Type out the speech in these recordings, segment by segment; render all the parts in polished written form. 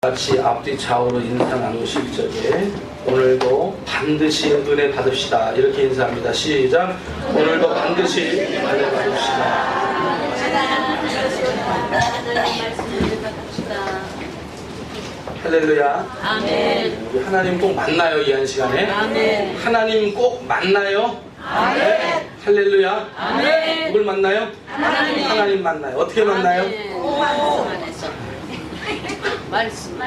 같이 앞뒤 좌우로 인사 나누실 적에 오늘도 반드시 은혜 받읍시다. 이렇게 인사합니다. 시작. 오늘도 반드시 은혜 받읍시다. 할렐루야. 아멘. 우리 하나님 꼭 만나요. 이 한 시간에. 아멘. 하나님 꼭 만나요. 아멘. 할렐루야. 아멘. 누굴 만나요? 하나님. 하나님 만나요. 어떻게 만나요? 말씀.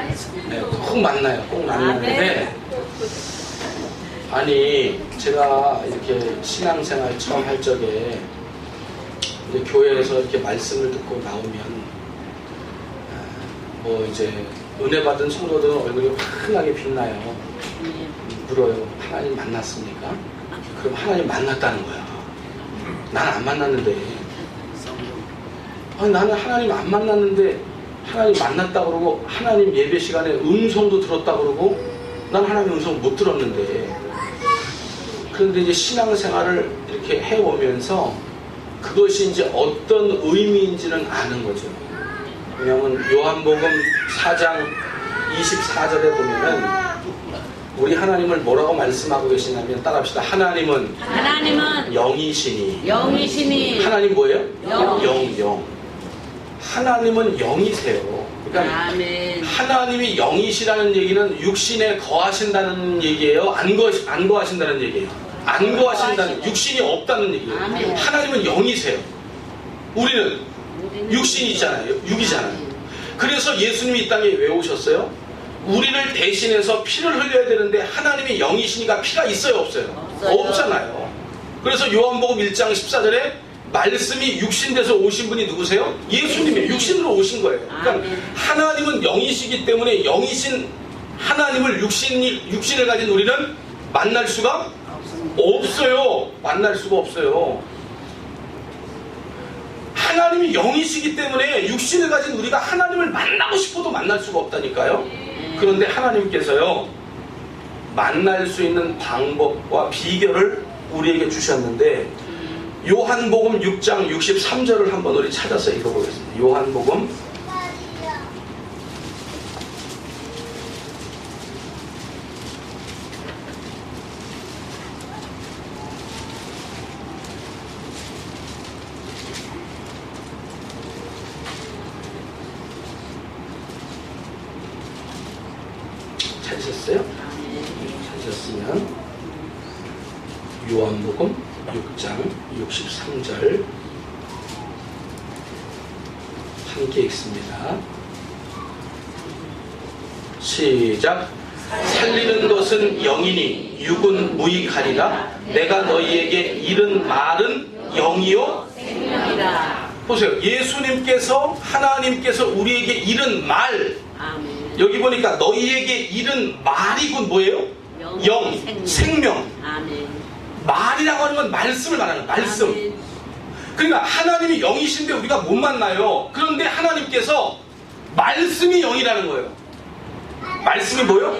네, 꼭 만나요. 꼭 만나는데 아니 제가 이렇게 신앙생활 처음 할 적에 이제 교회에서 이렇게 말씀을 듣고 나오면 뭐 이제 은혜 받은 성도들은 얼굴이 환하게 빛나요. 물어요. 하나님 만났습니까? 그럼 하나님 만났다는 거야. 나는 안 만났는데. 아니 나는 하나님 안 만났는데 하나님 만났다 그러고 하나님 예배 시간에 음성도 들었다 그러고 난 하나님 음성 못 들었는데. 그런데 이제 신앙생활을 이렇게 해오면서 그것이 이제 어떤 의미인지는 아는 거죠. 왜냐하면 요한복음 4장 24절에 보면은 우리 하나님을 뭐라고 말씀하고 계시냐면 따라합시다. 하나님은 영이시니. 영이시니. 하나님 뭐예요? 영. 하나님은 영이세요. 그러니까 아멘. 하나님이 영이시라는 얘기는 육신에 거하신다는 얘기예요? 안 거하신다는 얘기예요? 안 거하신다는, 육신이 없다는 얘기예요. 아멘. 하나님은 영이세요. 우리는 육신이잖아요. 육이잖아요. 그래서 예수님이 이 땅에 왜 오셨어요? 우리를 대신해서 피를 흘려야 되는데 하나님이 영이시니까 피가 있어요? 없어요? 없잖아요. 그래서 요한복음 1장 14절에 말씀이 육신돼서 오신 분이 누구세요? 예수님이 육신으로 오신 거예요. 그러니까 하나님은 영이시기 때문에 영이신 하나님을 육신을 가진 우리는 만날 수가 없어요. 만날 수가 없어요. 하나님이 영이시기 때문에 육신을 가진 우리가 하나님을 만나고 싶어도 만날 수가 없다니까요. 그런데 하나님께서요 만날 수 있는 방법과 비결을 우리에게 주셨는데 요한복음 6장 63절을 한번 우리 찾아서 읽어보겠습니다. 요한복음 찾으셨어요? 찾으셨으면 요한복음 6장 63절 함께 읽습니다. 시작. 살리는 것은 영이니 육은 무익하리라. 내가 너희에게 이른 말은 영이요 생명이라. 보세요. 예수님께서 하나님께서 우리에게 이른 말. 아멘. 여기 보니까 너희에게 이른 말이군 뭐예요? 영, 생명. 아멘. 말이라고 하는 건 말씀을 말하는 거예요. 말씀. 아멘. 그러니까 하나님이 영이신데 우리가 못 만나요. 그런데 하나님께서 말씀이 영이라는 거예요. 말씀이 뭐예요?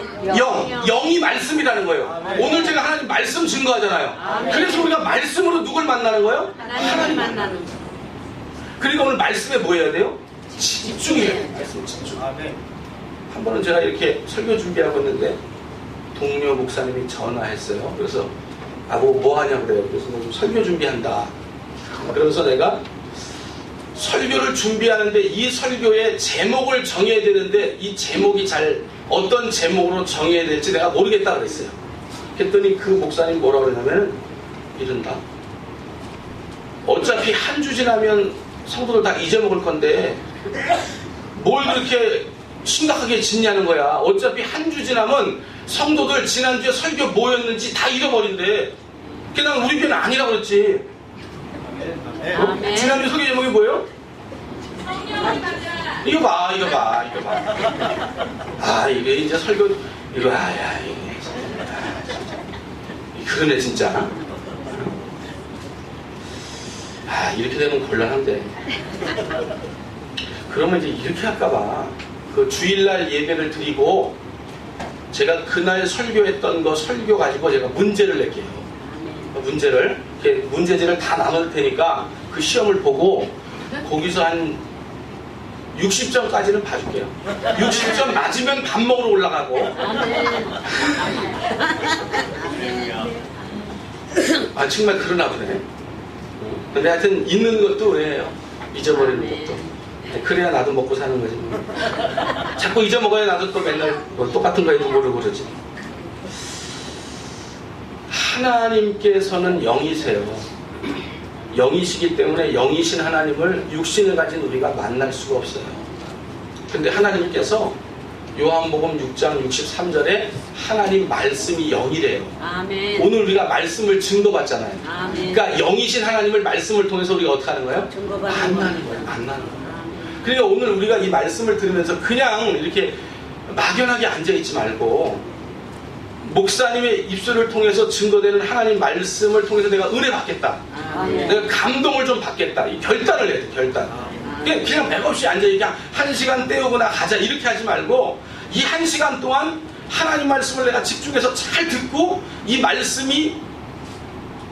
영이 말씀이라는 거예요. 오늘 제가 하나님 말씀 증거하잖아요. 그래서 우리가 말씀으로 누굴 만나는 거예요? 하나님을 만나는 거. 그러니까 오늘 말씀에 뭐 해야 돼요? 집중해요. 말씀 집중. 한 번은 제가 이렇게 설교 준비하고 있는데 동료 목사님이 전화했어요. 그래서 뭐 하냐고 그래요. 그래서 좀 설교 준비한다. 그러면서 내가 설교를 준비하는데 이 설교의 제목을 정해야 되는데 이 제목이 잘 어떤 제목으로 정해야 될지 내가 모르겠다 그랬어요. 그랬더니 그 목사님 뭐라고 그러냐면 이른다. 어차피 한 주 지나면 성도들 다 잊어먹을 건데 뭘 그렇게 심각하게 짓냐는 거야. 어차피 한 주 지나면 성도들 지난주에 설교 뭐였는지 다 잃어버린대. 그냥 우리 교회는 아니라고 그랬지. 지난주 설교 제목이 뭐예요? 이거 봐. 아, 이게 이제 설교, 이거, 이게. 그러네, 진짜. 이렇게 되면 곤란한데. 그러면 이제 이렇게 할까봐. 그 주일날 예배를 드리고, 제가 그날 설교했던 거 설교 가지고 제가 문제를 낼게요. 문제지를 다 나눌 테니까 그 시험을 보고 거기서 한 60점까지는 봐줄게요. 60점 맞으면 밥 먹으러 올라가고. 아 정말 그러나 보네. 근데 하여튼 있는 것도 왜요? 잊어버리는 것도. 그래야 나도 먹고 사는 거지. 자꾸 잊어먹어야 나도 또 맨날 뭐 똑같은 거 해도 모르고 그러지. 하나님께서는 영이세요. 영이시기 때문에 영이신 하나님을 육신을 가진 우리가 만날 수가 없어요. 근데 하나님께서 요한복음 6장 63절에 하나님 말씀이 영이래요. 아멘. 오늘 우리가 말씀을 증거받잖아요. 아멘. 그러니까 영이신 하나님을 말씀을 통해서 우리가 어떻게 하는 거예요? 증거받는 만나는 거예요. 만나는 거예요. 그러니까 오늘 우리가 이 말씀을 들으면서 그냥 이렇게 막연하게 앉아있지 말고 목사님의 입술을 통해서 증거되는 하나님 말씀을 통해서 내가 은혜 받겠다. 아멘. 내가 감동을 좀 받겠다. 이 결단을 해야 돼. 결단. 그냥 맥없이 앉아 그냥 1시간 때우거나 가자 이렇게 하지 말고 이 1시간 동안 하나님 말씀을 내가 집중해서 잘 듣고 이 말씀이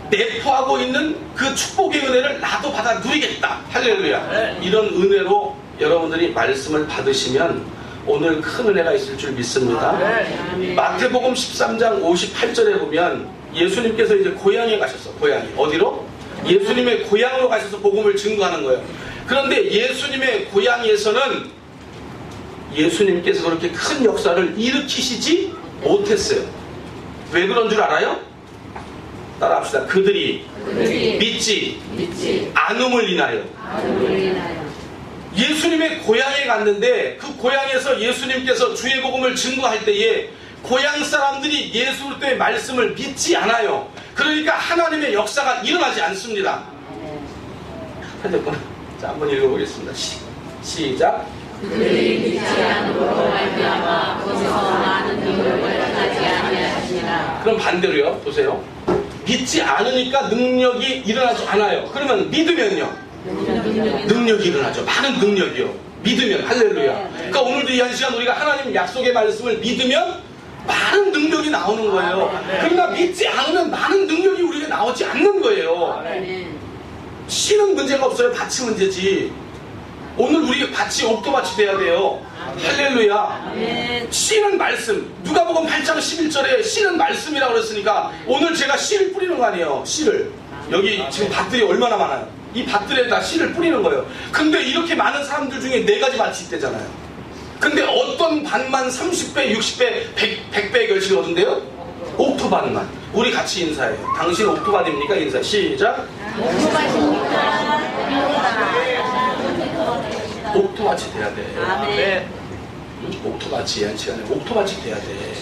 내포하고 있는 그 축복의 은혜를 나도 받아 누리겠다. 할렐루야. 이런 은혜로 여러분들이 말씀을 받으시면 오늘 큰 은혜가 있을 줄 믿습니다. 마태복음 13장 58절에 보면 예수님께서 이제 고향에 가셨어. 고향에. 어디로? 예수님의 고향으로 가셔서 복음을 증거하는 거예요. 그런데 예수님의 고향에서는 예수님께서 그렇게 큰 역사를 일으키시지 못했어요. 왜 그런 줄 알아요? 따라합시다. 그들이 믿지 않음을 인하여. 예수님의 고향에 갔는데 그 고향에서 예수님께서 주의 복음을 증거할 때에 고향 사람들이 예수 그리스도의 말씀을 믿지 않아요. 그러니까 하나님의 역사가 일어나지 않습니다. 자, 한번 읽어보겠습니다. 시작. 그들이 믿지 않음으로 말미암아 거기서 많은 능력을 행하지 아니하시니라. 그럼 반대로요. 보세요. 믿지 않으니까 능력이 일어나지 않아요. 그러면 믿으면요. 능력이 일어나죠. 많은 능력이요. 믿으면. 할렐루야. 그러니까 오늘도 이 한 시간 우리가 하나님 약속의 말씀을 믿으면 많은 능력이 나오는 거예요. 그러나 믿지 않으면 많은 능력이 우리에게 나오지 않는 거예요. 씨는 문제가 없어요. 밭이 문제지. 오늘 우리 밭이 옥토밭이 돼야 돼요. 할렐루야. 씨는 말씀. 누가복음 8장 11절에 씨는 말씀이라고 그랬으니까 오늘 제가 씨를 뿌리는 거 아니에요. 씨를. 여기 지금 밭들이 얼마나 많아요. 이 밭들에다 씨를 뿌리는 거예요. 근데 이렇게 많은 사람들 중에 4가지 밭이 있대잖아요. 근데 어떤 밭만 30배, 60배, 100배 결실을 얻은대요? 옥토밭만. 우리 같이 인사해요. 당신 옥토밭입니까? 인사. 시작. 옥토밭이 돼야 돼. 아멘. 옥토밭이 한 시간에 옥토밭이 돼야 돼.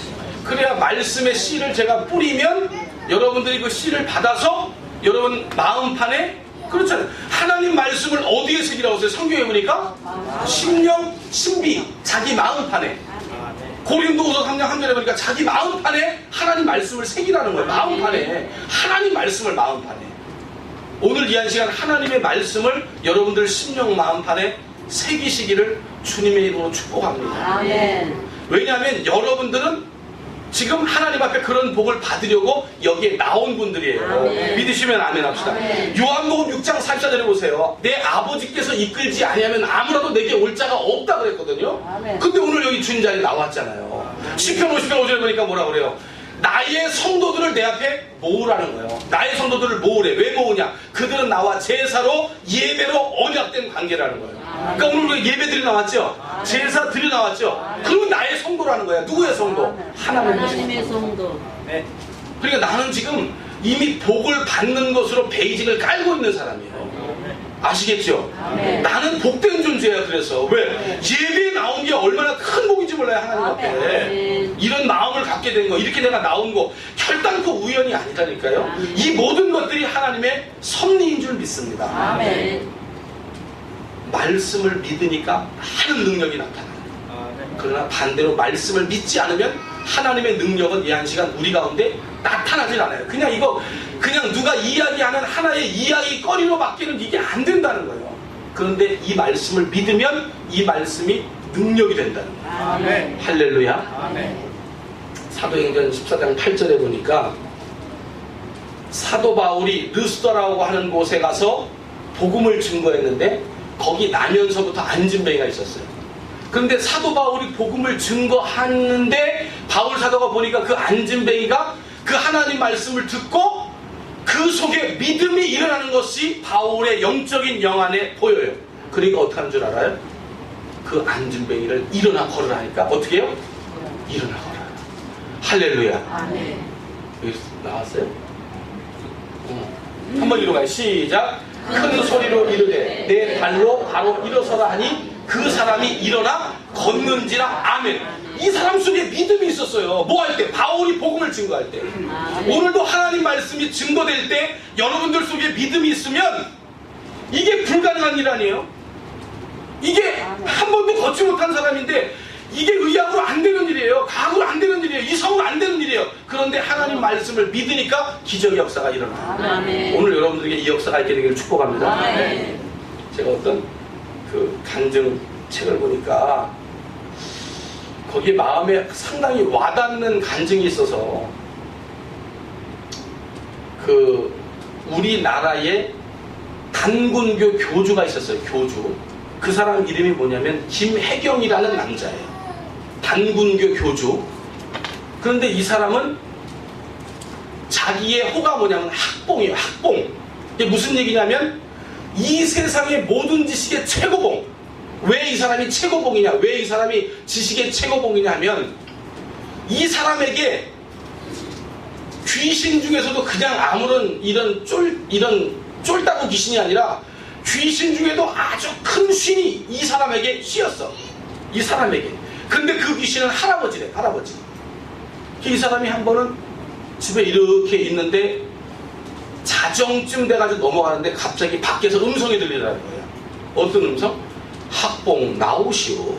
그래야 말씀의 씨를 제가 뿌리면 여러분들이 그 씨를 받아서 여러분 마음판에 그렇잖아요. 하나님 말씀을 어디에 새기라고 했어요? 성경에 보니까 심령, 신비, 자기 마음판에. 고린도후서 3장 3절에 보니까 자기 마음판에 하나님 말씀을 새기라는 거예요. 마음판에. 하나님 말씀을 마음판에. 오늘 이 한 시간 하나님의 말씀을 여러분들 심령 마음판에 새기시기를 주님의 이름으로 축복합니다. 아멘. 왜냐하면 여러분들은 지금 하나님 앞에 그런 복을 받으려고 여기에 나온 분들이에요. 아멘. 믿으시면 아멘 합시다. 아멘. 요한복음 6장 44절에 보세요. 내 아버지께서 이끌지 아니하면 아무라도 내게 올 자가 없다 그랬거든요. 아멘. 근데 오늘 여기 주인 자리에 나왔잖아요. 시편 50편 5절에 보니까 뭐라 그래요? 나의 성도들을 내 앞에 모으라는 거예요. 나의 성도들을 모으래. 왜 모으냐? 그들은 나와 제사로 예배로 언약된 관계라는 거예요. 그러니까 오늘 우리 예배들이 나왔죠? 제사들이 나왔죠? 그러면 나의 성도라는 거야. 누구의 성도? 하나님의 성도. 그러니까 나는 지금 이미 복을 받는 것으로 베이직을 깔고 있는 사람이에요. 아시겠죠? 나는 복된 존재야. 그래서 왜? 예배에 나온 게 얼마나 큰 복인지 몰라요. 하나님 앞에. 이런 마음을 갖게 된 거, 이렇게 내가 나온 거 결단코 우연이 아니라니까요. 이 모든 것들이 하나님의 섭리인 줄 믿습니다. 아멘. 말씀을 믿으니까 많은 능력이 나타나요. 그러나 반대로 말씀을 믿지 않으면 하나님의 능력은 이 한 시간 우리 가운데 나타나질 않아요. 그냥 이거 그냥 누가 이야기하는 하나의 이야기거리로 맡기는 이게 안 된다는 거예요. 그런데 이 말씀을 믿으면 이 말씀이 능력이 된다는 거예요. 아멘. 할렐루야. 아멘. 사도행전 14장 8절에 보니까 사도 바울이 르스더라고 하는 곳에 가서 복음을 증거했는데 거기 나면서부터 안진뱅이가 있었어요. 그런데 사도 바울이 복음을 증거하는데 바울 사도가 보니까 그 안진뱅이가 그 하나님 말씀을 듣고 그 속에 믿음이 일어나는 것이 바울의 영적인 영안에 보여요. 그러니까 어떻게 하는 줄 알아요? 그 안진뱅이를 일어나 걸으라니까 어떻게 해요? 일어나 걸어라. 할렐루야. 아멘. 여기 나왔어요? 한번 읽어봐요. 시작. 큰 소리로 이르되 내 발로 바로 일어서라 하니 그 사람이 일어나 걷는지라. 아멘. 이 사람 속에 믿음이 있었어요. 뭐 할 때? 바울이 복음을 증거할 때. 오늘도 하나님 말씀이 증거될 때 여러분들 속에 믿음이 있으면 이게 불가능한 일 아니에요? 이게 한 번도 걷지 못한 사람인데 이게 의학으로 안 되는 일이에요. 과학으로 안 되는 일이에요. 이성으로 안 되는 일이에요. 그런데 하나님 말씀을 믿으니까 기적의 역사가 일어나요. 아멘. 오늘 여러분들에게 이 역사가 있게 되기를 축복합니다. 아멘. 제가 어떤 그 간증 책을 보니까 거기에 마음에 상당히 와닿는 간증이 있어서 그 우리나라에 단군교 교주가 있었어요. 교주. 그 사람 이름이 뭐냐면 김혜경이라는 남자예요. 단군교 교주. 그런데 이 사람은 자기의 호가 뭐냐면 학봉이에요. 학봉. 이게 무슨 얘기냐면 이 세상의 모든 지식의 최고봉. 왜 이 사람이 최고봉이냐? 왜 이 사람이 지식의 최고봉이냐 하면 이 사람에게 귀신 중에서도 그냥 아무런 이런 쫄따구 귀신이 아니라 귀신 중에도 아주 큰 신이 이 사람에게 씌었어. 이 사람에게. 근데 그 귀신은 할아버지래. 할아버지. 이 사람이 한 번은 집에 이렇게 있는데 자정쯤 돼가지고 넘어가는데 갑자기 밖에서 음성이 들리더라는 거예요. 어떤 음성? 학봉 나오시오.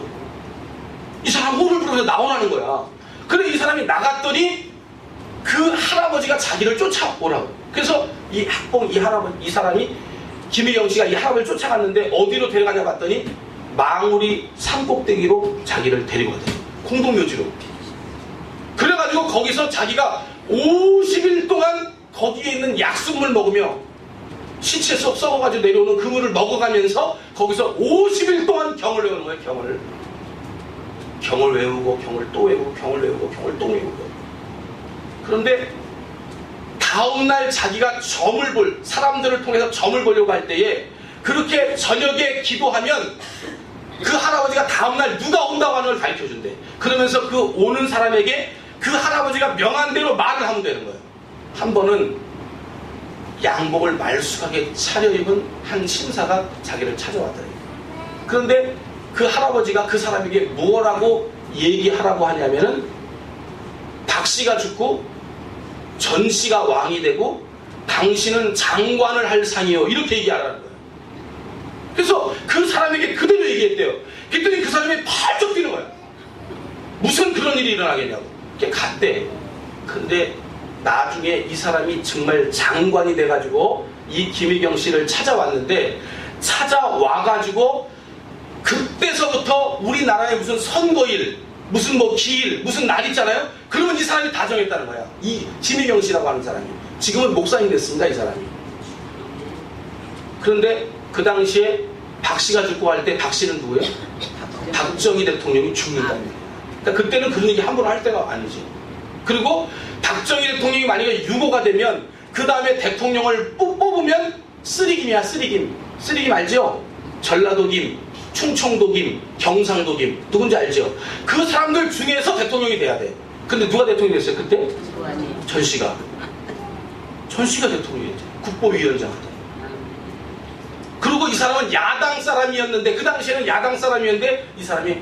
이 사람 호를 부르면서 나오라는 거야. 그래 이 사람이 나갔더니 그 할아버지가 자기를 쫓아오라고. 그래서 이 학봉 이 할아버지 이 사람이 김혜경 씨가 이 할아버지를 쫓아갔는데 어디로 데려가냐 봤더니 망우리 산꼭대기로 자기를 데리고 가더니 공동묘지로. 그래가지고 거기서 자기가 50일 동안 거기에 있는 약수물 먹으며 시체 속 썩어가지고 내려오는 그물을 먹어가면서 거기서 50일 동안 경을 외우는 거예요. 경을. 경을 외우고 경을 또 외우고 경을 외우고 경을 또 외우고. 그런데 다음날 자기가 점을 볼 사람들을 통해서 점을 보려고 할 때에 그렇게 저녁에 기도하면 그 할아버지가 다음날 누가 온다고 하는 걸 가르쳐준대. 그러면서 그 오는 사람에게 그 할아버지가 명한 대로 말을 하면 되는 거예요. 한 번은 양복을 말쑥하게 차려입은 한 신사가 자기를 찾아왔더래요. 그런데 그 할아버지가 그 사람에게 뭐라고 얘기하라고 하냐면은 박씨가 죽고 전씨가 왕이 되고 당신은 장관을 할 상이요. 이렇게 얘기하라는 거예요. 그래서 그 사람에게 그대로 얘기했대요. 그랬더니 그 사람이 펄쩍 뛰는 거야. 무슨 그런 일이 일어나겠냐고. 이렇게 갔대. 근데 나중에 이 사람이 정말 장관이 돼가지고 이 김혜경 씨를 찾아왔는데 찾아와가지고 그때서부터 우리나라에 무슨 선거일 무슨 뭐 기일 무슨 날 있잖아요. 그러면 이 사람이 다 정했다는 거야. 이 김혜경 씨라고 하는 사람이 지금은 목사님 됐습니다. 이 사람이. 그런데 그 당시에 박 씨가 죽고 할 때 박 씨는 누구예요? 박정희 대통령이 죽는다는 거예요. 그러니까 그때는 그런 얘기 함부로 할 때가 아니지. 그리고 박정희 대통령이 만약에 유고가 되면 그 다음에 대통령을 뽑으면 쓰리김이야. 쓰리김. 쓰리김 알죠? 전라도김, 충청도김, 경상도김. 누군지 알죠? 그 사람들 중에서 대통령이 돼야 돼. 근데 누가 대통령이 됐어요 그때? 전씨가. 전씨가 대통령이 됐죠. 국보위원장. 그리고 이 사람은 야당 사람이었는데 그 당시에는 야당 사람이었는데 이 사람이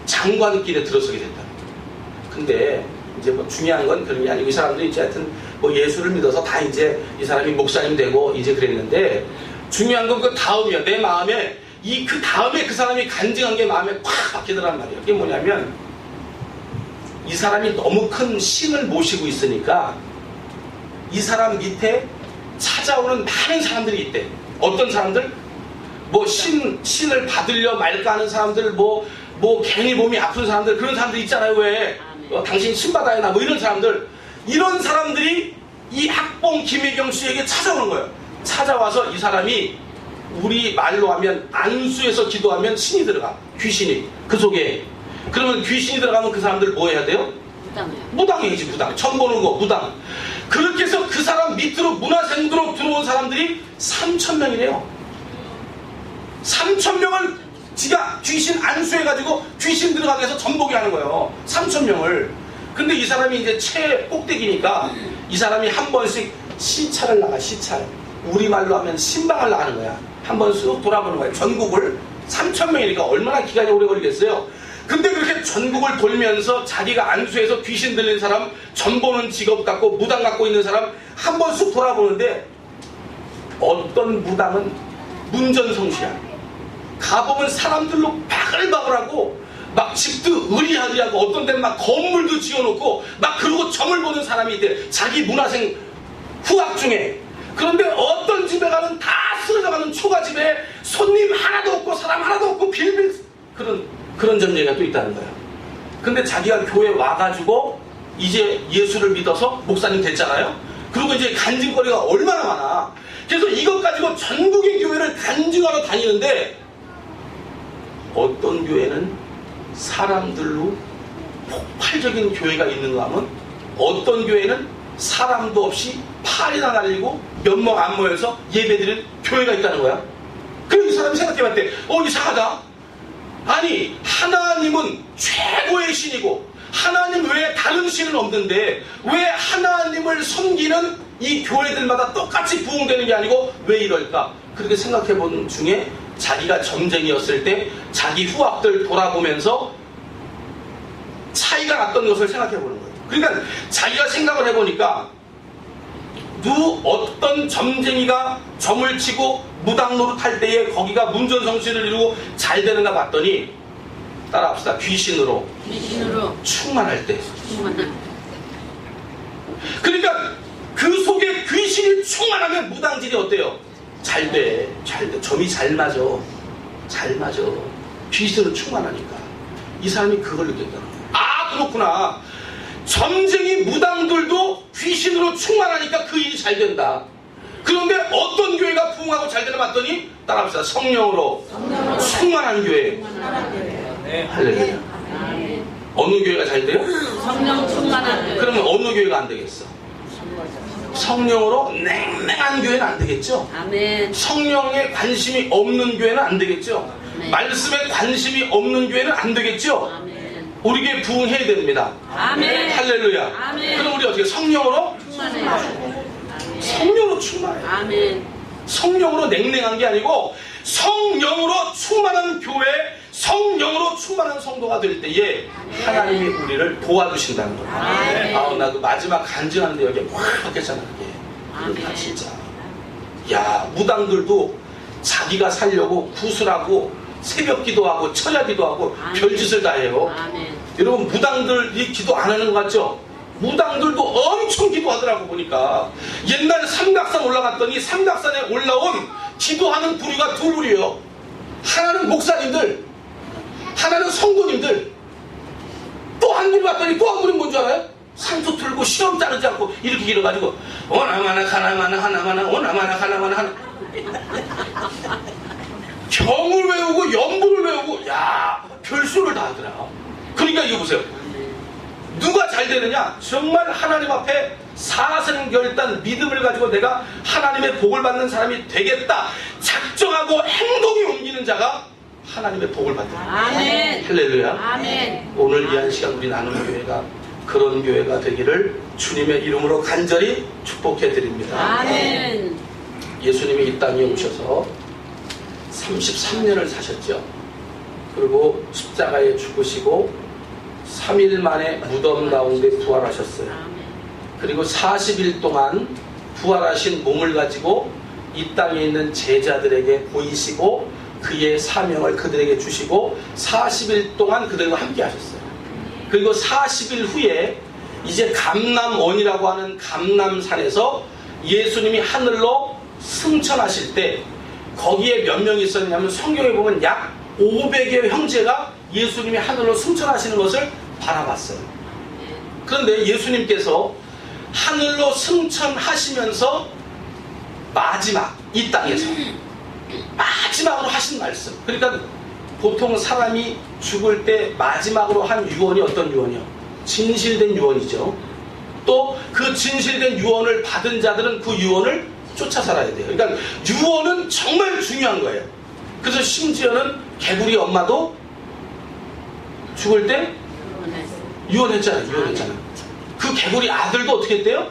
장관길에 들어서게 됐다. 근데 이제 뭐 중요한 건 그런 게 아니고 이 사람들이 이제 하여튼 뭐 예수를 믿어서 다 이제 이 사람이 목사님 되고 이제 그랬는데 중요한 건 그 다음이야. 내 마음에 그 다음에 그 사람이 간증한 게 마음에 콱 박히더란 말이에요. 그게 뭐냐면 이 사람이 너무 큰 신을 모시고 있으니까 이 사람 밑에 찾아오는 많은 사람들이 있대. 어떤 사람들? 뭐 신을 받으려 말까 하는 사람들, 뭐 괜히 몸이 아픈 사람들, 그런 사람들 있잖아요. 왜? 당신 신 받아야 나? 뭐 이런 사람들. 이런 사람들이 이 학봉 김혜경 씨에게 찾아오는 거예요. 찾아와서 이 사람이 우리 말로 하면 안수에서 기도하면 신이 들어가. 귀신이 그 속에. 그러면 귀신이 들어가면 그 사람들 뭐 해야 돼요? 무당해야지. 무당. 천 보는 거 무당. 그렇게 해서 그 사람 밑으로 문화생으로 들어온 사람들이 3,000명이래요 3,000명을 지가 귀신 안수해가지고 귀신 들어가게 해서 전복이 하는 거예요. 3,000명을. 근데 이 사람이 이제 최 꼭대기니까 이 사람이 한 번씩 시차를 나가. 시차를. 우리말로 하면 신방을 나가는 거야. 한 번 쑥 돌아보는 거야. 전국을. 3,000명이니까 얼마나 기간이 오래 걸리겠어요. 근데 그렇게 전국을 돌면서 자기가 안수해서 귀신 들린 사람, 전 보는 직업 갖고 무당 갖고 있는 사람 한 번 쑥 돌아보는데 어떤 무당은 문전성시야. 가보면 사람들로 바글바글하고 막 집도 의리하고 어떤 데는 막 건물도 지어놓고 막 그러고 점을 보는 사람이 있대. 자기 문화생 후학 중에. 그런데 어떤 집에 가면 다 쓰러져가는 초가집에 손님 하나도 없고 사람 하나도 없고 빌빌 그런 점례가 또 있다는 거예요. 근데 자기가 교회 와가지고 이제 예수를 믿어서 목사님 됐잖아요. 그리고 이제 간증거리가 얼마나 많아. 그래서 이것 가지고 전국의 교회를 간증하러 다니는데 어떤 교회는 사람들로 폭발적인 교회가 있는가 하면 어떤 교회는 사람도 없이 팔이나 날리고 몇 명 안 모여서 예배드리는 교회가 있다는 거야. 그럼 이 사람이 생각해봤대. 이상하다. 아니 하나님은 최고의 신이고 하나님 외에 다른 신은 없는데 왜 하나님을 섬기는 이 교회들마다 똑같이 부흥되는 게 아니고 왜 이럴까? 그렇게 생각해본 중에 자기가 점쟁이였을 때 자기 후학들 돌아보면서 차이가 났던 것을 생각해보는 거예요. 그러니까 자기가 생각을 해보니까 어떤 점쟁이가 점을 치고 무당 노릇할 때에 거기가 문전성시를 이루고 잘 되는가 봤더니 따라합시다. 귀신으로 충만할 때. 그러니까 그 속에 귀신이 충만하면 무당질이 어때요? 잘 돼. 점이 잘 맞아. 귀신으로 충만하니까. 이 사람이 그걸 느꼈다는 거예요. 아 그렇구나. 점쟁이 무당들도 귀신으로 충만하니까 그 일이 잘 된다. 그런데 어떤 교회가 부흥하고 잘 되나 봤더니 따라합시다. 성령으로 충만한 교회. 할렐루야. 어느 교회가 잘 돼요? 성령 충만한 교회. 그러면 어느 교회가 안 되겠어? 성령으로 냉랭한 교회는 안 되겠죠? 아멘. 성령에 관심이 없는 교회는 안 되겠죠? 아멘. 말씀에 관심이 없는 교회는 안 되겠죠? 아멘. 우리 교회 부흥해야 됩니다. 아멘. 할렐루야. 아멘. 그럼 우리 어떻게 성령으로? 충만해요. 성령으로 충만해요. 아멘. 성령으로 냉랭한 게 아니고 성령으로 충만한 교회, 성령으로 충만한 성도가 될 때에 하나님이 우리를 도와주신다는 거예요. 아멘. 나도 마지막 간증하는데 여기 확 바뀌었잖아. 그러니까 진짜. 야, 무당들도 자기가 살려고 구슬하고 새벽 기도하고 철야 기도하고 별짓을 다 해요. 아멘. 여러분 무당들이 기도 안 하는 것 같죠? 무당들도 엄청 기도하더라고 보니까. 옛날 삼각산 올라갔더니 삼각산에 올라온 기도하는 부류가 두 부류예요. 하나는 목사님들, 하나는 성도님들. 또 한 부류 갔더니 또 한 부류는 뭔 줄 알아요? 상투 틀고 시험 자르지 않고 이렇게 길어가지고 오나마나 가나마나 하나마나 오나마나 가나마나 하나 경을 외우고 연부를 외우고 야 별수를 다 하더라. 그러니까 이거 보세요. 누가 잘 되느냐? 정말 하나님 앞에 사생결단 믿음을 가지고 내가 하나님의 복을 받는 사람이 되겠다 작정하고 행동이 옮기는 자가 하나님의 복을 받는다. 아멘. 할렐루야. 아멘. 오늘 이 한 시간 우리 나누는 교회가 그런 교회가 되기를 주님의 이름으로 간절히 축복해 드립니다. 아멘. 예수님이 이 땅에 오셔서 33년을 사셨죠. 그리고 십자가에 죽으시고 3일 만에 무덤 가운데 부활하셨어요. 그리고 40일 동안 부활하신 몸을 가지고 이 땅에 있는 제자들에게 보이시고 그의 사명을 그들에게 주시고 40일 동안 그들과 함께 하셨어요. 그리고 40일 후에 이제 감람원이라고 하는 감람산에서 예수님이 하늘로 승천하실 때 거기에 몇 명이 있었냐면 성경에 보면 약 500여 형제가 예수님이 하늘로 승천하시는 것을 바라봤어요. 그런데 예수님께서 하늘로 승천하시면서 마지막 이 땅에서 마지막으로 하신 말씀. 그러니까 보통 사람이 죽을 때 마지막으로 한 유언이 어떤 유언이요? 진실된 유언이죠. 또 그 진실된 유언을 받은 자들은 그 유언을 쫓아 살아야 돼요. 그러니까 유언은 정말 중요한 거예요. 그래서 심지어는 개구리 엄마도 죽을 때 유언했잖아요. 그 개구리 아들도 어떻게 했대요?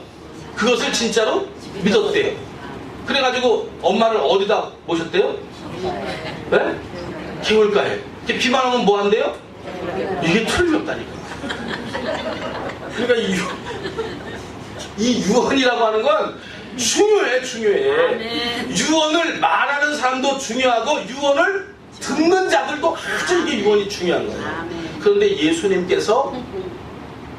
그것을 진짜로 믿었대요. 그래가지고 엄마를 어디다 모셨대요? 네? 개울가에. 비만 오면 뭐 한대요? 이게 틀림없다니까. 그러니까 이 유언이라고 하는 건 중요해. 유언을 말하는 사람도 중요하고 유언을 듣는 자들도 아주 이게 유언이 중요한 거예요. 그런데 예수님께서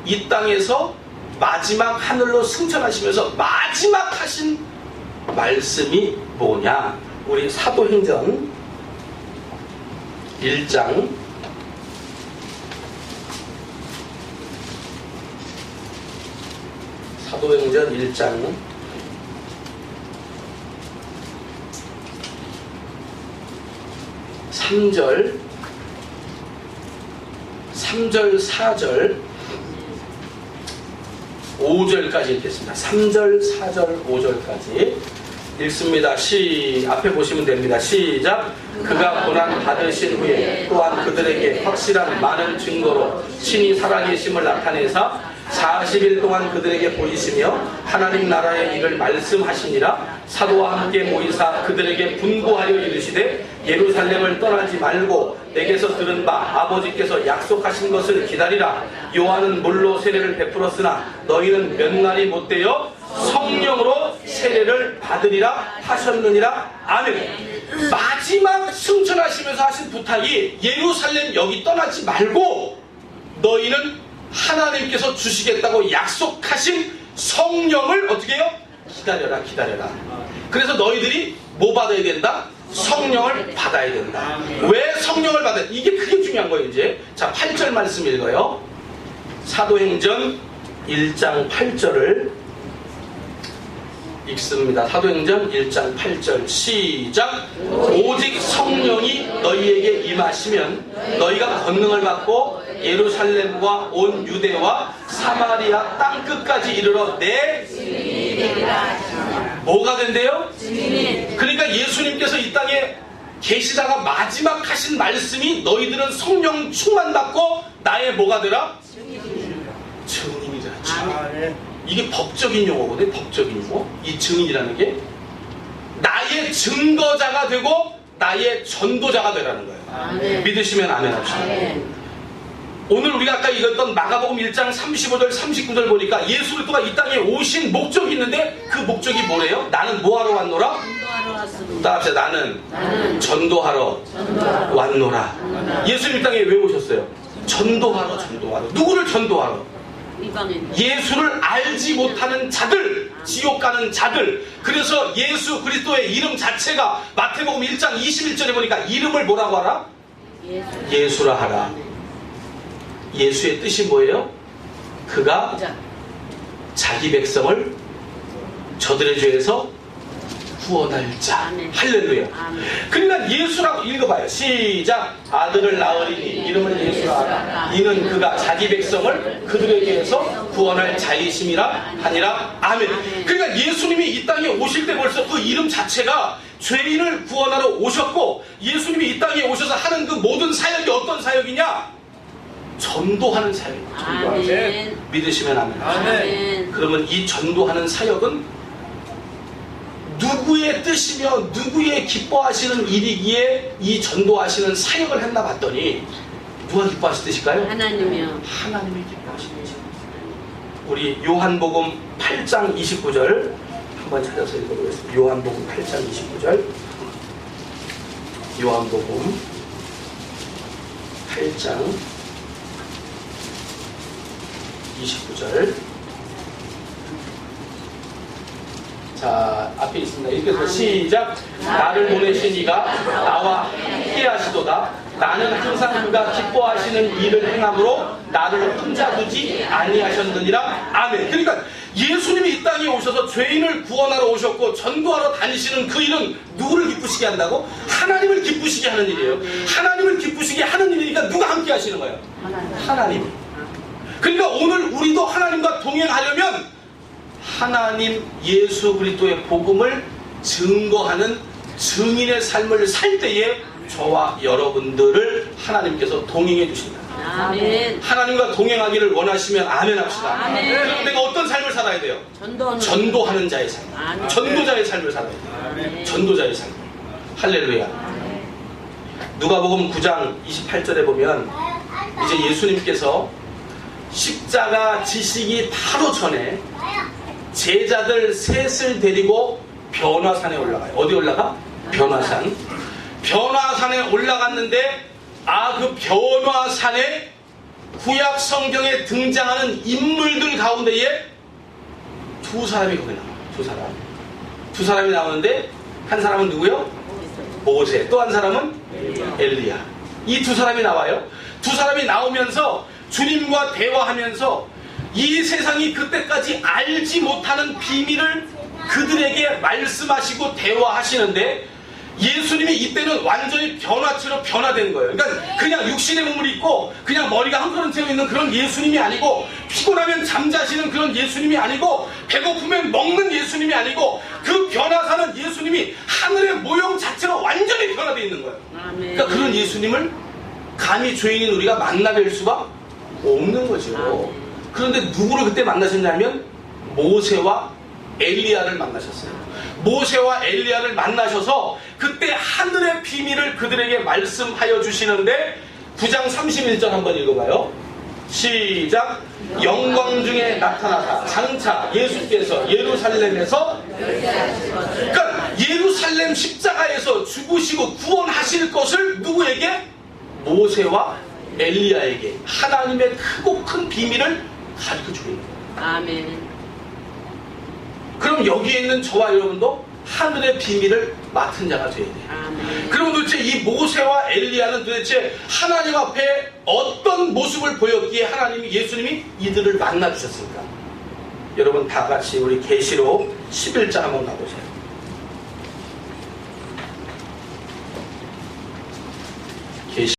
이 땅에서 마지막 하늘로 승천하시면서 마지막 하신 말씀이 뭐냐? 우리 사도행전 1장 3절 4절 5절까지 읽겠습니다. 3절 4절 5절까지 읽습니다. 앞에 보시면 됩니다. 시작. 그가 고난 받으신 후에 또한 그들에게 확실한 많은 증거로 신이 살아계심을 나타내사 40일 동안 그들에게 보이시며 하나님 나라의 일을 말씀하시니라. 사도와 함께 모이사 그들에게 분부하여 이르시되 예루살렘을 떠나지 말고 내게서 들은 바 아버지께서 약속하신 것을 기다리라. 요한은 물로 세례를 베풀었으나 너희는 몇 날이 못되어 성령으로 세례를 받으리라 하셨느니라. 아멘. 마지막 승천하시면서 하신 부탁이 예루살렘 여기 떠나지 말고 너희는 하나님께서 주시겠다고 약속하신 성령을 어떻게 해요? 기다려라. 그래서 너희들이 뭐 받아야 된다? 성령을 받아야 된다. 왜 성령을 받아야 된다? 이게 그게 중요한 거예요. 이제 자 8절 말씀 읽어요. 사도행전 1장 8절을 읽습니다. 사도행전 1장 8절 시작. 오직 성령이 너희에게 임하시면 너희가 권능을 받고 예루살렘과 온 유대와 사마리아 땅끝까지 이르러 내 뭐가 된대요? 그러니까 예수님께서 이 땅에 계시다가 마지막 하신 말씀이 너희들은 성령 충만 받고 나의 뭐가 되라? 증인이라. 이게 법적인 용어거든요. 법적인 용어. 이 증인이라는 게 나의 증거자가 되고 나의 전도자가 되라는 거예요. 아멘. 믿으시면 아멘 합시다. 아멘. 오늘 우리가 아까 읽었던 마가복음 1장 35절 39절 보니까 예수 그리스도가 이 땅에 오신 목적이 있는데 그 목적이 뭐래요? 나는 뭐하러 왔노라? 전도하러 왔습니다. 따라합시다. 나는 전도하러 왔노라. 예수님 이 땅에 왜 오셨어요? 전도하러. 누구를 전도하러? 이방인. 예수를 알지 못하는 자들, 지옥 가는 자들. 그래서 예수 그리스도의 이름 자체가 마태복음 1장 21절에 보니까 이름을 뭐라고 하라? 예수라 하라. 예수의 뜻이 뭐예요? 그가 자기 백성을 저들의 죄에서 구원할 자. 아멘. 할렐루야. 아멘. 그러니까 예수라고 읽어봐요. 시작. 아들을 낳으리니 이름을 예수라 하라. 이는 그가 자기 백성을 그들에게서 구원할 자이심이라 하니라. 아멘. 그러니까 예수님이 이 땅에 오실 때 벌써 그 이름 자체가 죄인을 구원하러 오셨고, 예수님이 이 땅에 오셔서 하는 그 모든 사역이 어떤 사역이냐? 전도하는 사역입니다. 아멘. 믿으시면 아멘. 아멘. 그러면 이 전도하는 사역은 누구의 뜻이며 누구의 기뻐하시는 일이기에 이 전도하시는 사역을 했나 봤더니 누가 기뻐하실 뜻일까요? 하나님이요. 하나님이 기뻐하시는 뜻. 우리 요한복음 8장 29절 한번 찾아서 읽어보겠습니다. 요한복음 8장 29절. 요한복음 8장 29절. 자, 앞에 있습니다. 읽어서 시작. 나를 보내신 이가 나와 함께 하시도다. 나는 항상 그가 기뻐하시는 일을 행함으로 나를 혼자 두지 아니하셨느니라. 아멘. 그러니까 예수님이 이 땅에 오셔서 죄인을 구원하러 오셨고 전도하러 다니시는 그 일은 누구를 기쁘시게 한다고? 하나님을 기쁘시게 하는 일이에요. 하나님을 기쁘시게 하는 일이니까 누가 함께 하시는 거예요? 하나님. 그러니까 오늘 우리도 하나님과 동행하려면 하나님 예수 그리스도의 복음을 증거하는 증인의 삶을 살 때에 저와 여러분들을 하나님께서 동행해 주신다. 아멘. 하나님과 동행하기를 원하시면 아멘 합시다. 아멘. 그럼 내가 어떤 삶을 살아야 돼요? 전도하는 자의 삶. 아멘. 전도자의 삶을 살아야 돼요. 전도자의 삶. 할렐루야. 누가복음 9장 28절에 보면 이제 예수님께서 십자가 지시기 바로 전에 제자들 셋을 데리고 변화산에 올라가요. 어디 올라가? 변화산. 변화산에 올라갔는데 그 변화산에 구약 성경에 등장하는 인물들 가운데에 두 사람이 거기 나와요. 두 사람이 나오는데 한 사람은 누구요? 모세. 또 한 사람은 엘리야. 이 두 사람이 나와요. 두 사람이 나오면서 주님과 대화하면서 이 세상이 그때까지 알지 못하는 비밀을 그들에게 말씀하시고 대화하시는데 예수님이 이때는 완전히 변화체로 변화된 거예요. 그러니까 그냥 육신의 몸을 입고 그냥 머리가 헝클은 채로 있는 그런 예수님이 아니고 피곤하면 잠자시는 그런 예수님이 아니고 배고프면 먹는 예수님이 아니고 그 변화사는 예수님이 하늘의 모형 자체로 완전히 변화되어 있는 거예요. 그러니까 그런 예수님을 감히 죄인인 우리가 만나뵐 수가 없는 거죠. 그런데 누구를 그때 만나셨냐면 모세와 엘리야를 만나셨어요. 모세와 엘리야를 만나셔서 그때 하늘의 비밀을 그들에게 말씀하여 주시는데 9장 31절 한번 읽어봐요. 시작. 영광 중에 나타나사 장차 예수께서 예루살렘에서, 그러니까 예루살렘 십자가에서 죽으시고 구원하실 것을 누구에게? 모세와 엘리야에게 하나님의 크고 큰 비밀을 가르쳐주고 있는 거예요. 아멘. 그럼 여기에 있는 저와 여러분도 하늘의 비밀을 맡은 자가 되어야 돼요. 아멘. 그럼 도대체 이 모세와 엘리야는 도대체 하나님 앞에 어떤 모습을 보였기에 하나님이, 예수님이 이들을 만나주셨습니까? 여러분 다 같이 우리 계시록 11장 한번 가보세요. 계시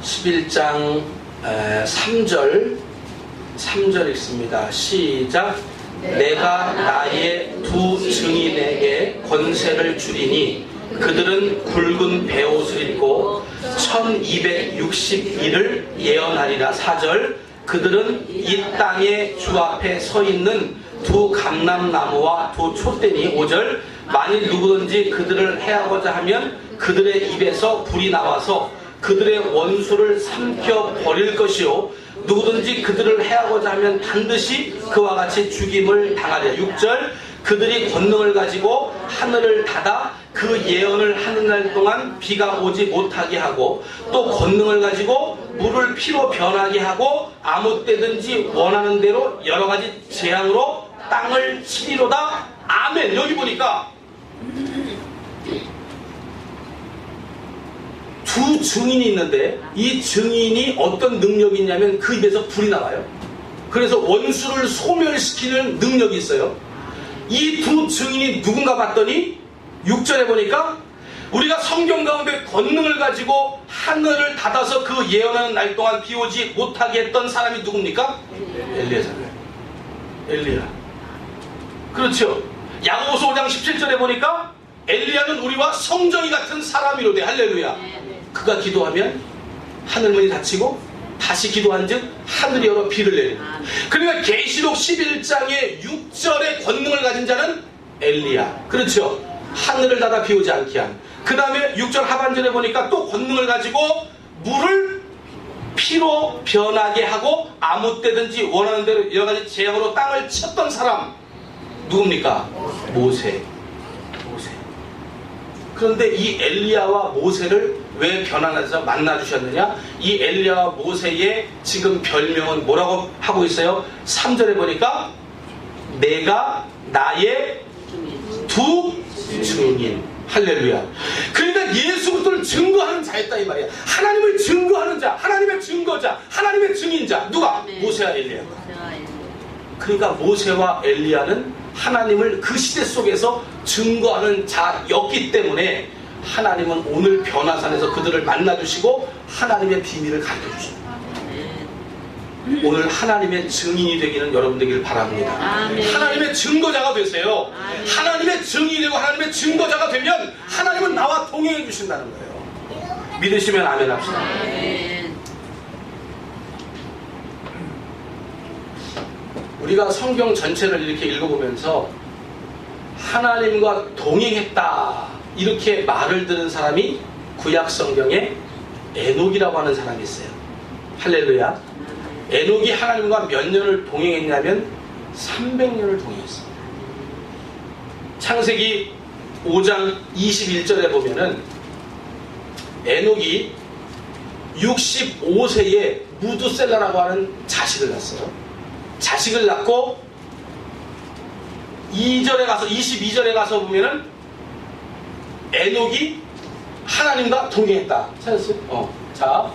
11장 3절 읽습니다. 시작. 내가 나의 두 증인에게 권세를 주리니 그들은 굵은 베옷을 입고 1260일을 예언하리라. 4절. 그들은 이 땅의 주 앞에 서 있는 두 감람나무와 두 촛대니. 5절. 만일 누구든지 그들을 해하고자 하면 그들의 입에서 불이 나와서 그들의 원수를 삼켜 버릴 것이요 누구든지 그들을 해하고자 하면 반드시 그와 같이 죽임을 당하리라. 6절. 그들이 권능을 가지고 하늘을 닫아 그 예언을 하는 날 동안 비가 오지 못하게 하고 또 권능을 가지고 물을 피로 변하게 하고 아무 때든지 원하는 대로 여러 가지 재앙으로 땅을 치리로다. 아멘. 여기 보니까 두 증인이 있는데 이 증인이 어떤 능력이 있냐면 그 입에서 불이 나와요. 그래서 원수를 소멸시키는 능력이 있어요. 이 두 증인이 누군가 봤더니 6절에 보니까 우리가 성경 가운데 권능을 가지고 하늘을 닫아서 그 예언하는 날 동안 비 오지 못하게 했던 사람이 누굽니까? 엘리야잖아요. 엘리야. 그렇죠. 야고보서 5장 17절에 보니까 엘리야는 우리와 성정이 같은 사람이로되. 할렐루야. 그가 기도하면 하늘문이 닫히고 다시 기도한즉 하늘이 열어 비를 내린다. 그러니까 계시록 11장의 6절의 권능을 가진 자는 엘리야. 그렇죠. 하늘을 닫아 비오지 않게 한. 그 다음에 6절 하반절에 보니까 또 권능을 가지고 물을 피로 변하게 하고 아무 때든지 원하는 대로 여러 가지 재앙으로 땅을 쳤던 사람 누굽니까? 모세. 그런데 이 엘리야와 모세를 왜 변환해서 만나주셨느냐? 이 엘리야와 모세의 지금 별명은 뭐라고 하고 있어요? 3절에 보니까 내가 나의 두 증인. 할렐루야. 그러니까 예수 그리스도를 증거하는 자였다 이 말이야. 하나님을 증거하는 자, 하나님의 증거자, 하나님의 증인자. 누가? 아멘. 모세와 엘리야. 모세와 엘리야. 그러니까 모세와 엘리야는 하나님을 그 시대 속에서 증거하는 자였기 때문에 하나님은 오늘 변화산에서 그들을 만나주시고 하나님의 비밀을 가르쳐주십니다. 오늘 하나님의 증인이 되기는 여러분 되기를 바랍니다. 아멘. 하나님의 증거자가 되세요. 아멘. 하나님의 증인이 되고 하나님의 증거자가 되면 하나님은 나와 동행해 주신다는 거예요. 믿으시면 아멘 합시다. 아멘. 우리가 성경 전체를 이렇게 읽어보면서 하나님과 동행했다 이렇게 말을 들은 사람이 구약 성경에 에녹이라고 하는 사람이 있어요. 할렐루야. 에녹이 하나님과 몇 년을 동행했냐면 300년을 동행했습니다. 창세기 5장 21절에 보면은 에녹이 65세에 무두셀라라고 하는 자식을 낳았어요. 자식을 낳고 22절에 가서 보면은 에녹이 하나님과 동행했다. 찾았어요? 자,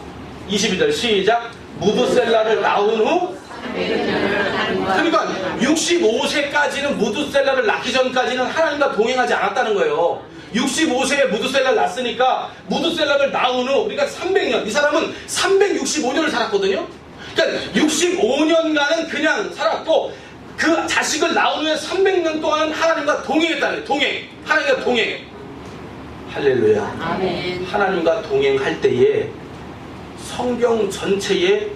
22절 시작. 무두셀라를 낳은 후 그러니까 65세까지는 무두셀라를 낳기 전까지는 하나님과 동행하지 않았다는 거예요. 65세에 무두셀라를 낳았으니까 무두셀라를 낳은 후 그러니까 300년 이 사람은 365년을 살았거든요. 그러니까 65년간은 그냥 살았고 그 자식을 낳은 후에 300년 동안은 하나님과 동행했다는 거예요. 동행. 하나님과 동행. 할렐루야. 아멘. 하나님과 동행할 때에 성경 전체에